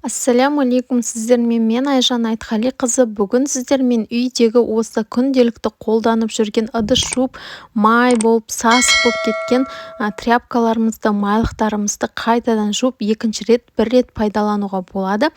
Ассаляму алейкум, сіздермен мен Айжан Айтқалиқызы. Бүгін сіздермен үйдегі осы күнделікті қолданып жүрген ыдыс жуып май болып сасық болып кеткен тряпкаларымызды, майлықтарымызды қайтадан жуып екінші рет бір рет пайдалануға болады.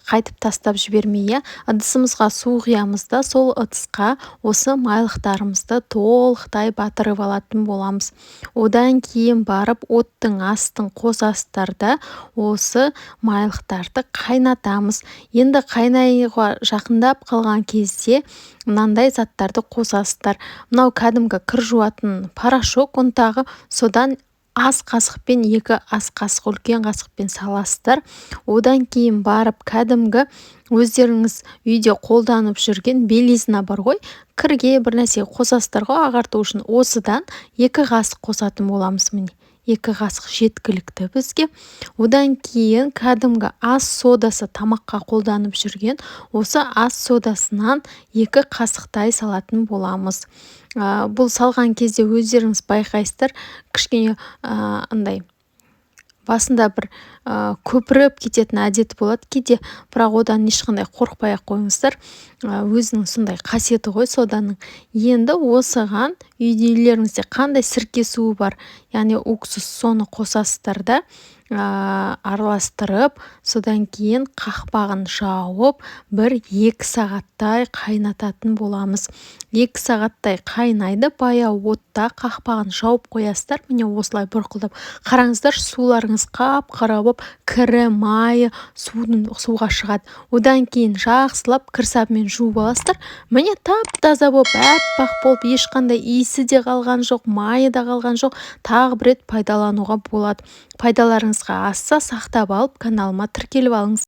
Қайтып тастап жібермей, ыдысымызға су құямыз да сол ыдысқа осы майлықтарымызды толықтай батырып алатын боламыз. Одан кейін барып оттың астын қосасыздар, осы майлықтарды қайнатамыз. Енді қайнайға жақындап қалған кезде мынандай заттарды қосасыздар. Мынау кәдімгі кір жуатын порошок ұнтағы, содан ас қасықпен 2 ас қасық үлкен қасықпен саласыздар. Одан кейін барып кәдімгі өздеріңіз үйде қолданып жүрген белизна бар ғой, кірге бір нәрсе қосасыздар ғой ағарту үшін. Осыдан 2 қасық қосатын боламыз. Міне 2 қасық жеткілікті бізге. Одан кейін кәдімгі ас содасы, тамаққа қолданып жүрген осы ас содасынан 2 қасықтай салатын боламыз. Бұл салған кезде өздеріңіз байқайсыздар, кішкене андай басында бір көпіріп кететін әдеті болады кейде, бірақ одан ешқандай қорықпай қойыңыздар. Өзінің сондай қасиеті ғой соданың. Енді осыған үйдегілеріңізде қандай сірке суы бар, яғни уксус, соны қосасыздар да араластырып, содан кейін қақпағын жауып 1-2 сағаттай қайнататын боламыз. 2 сағаттай қайнайды, баяу отта қақпағын жауып қоясыздар. Міне осылай бұрқылдап. Қараңыздар, суларыңыз қап-қара болып, кірі, майы суға шығады. Одан кейін жақсылап кір сабымен жуып аласыздар. Міне тап-таза болып, аппақ болып, ешқандай иісі де қалған жоқ, майы да қалған жоқ. Тағы бір рет пайдалануға болады. Пайдаларыңызға асса сақтап алып, каналыма тіркеліп алыңыз.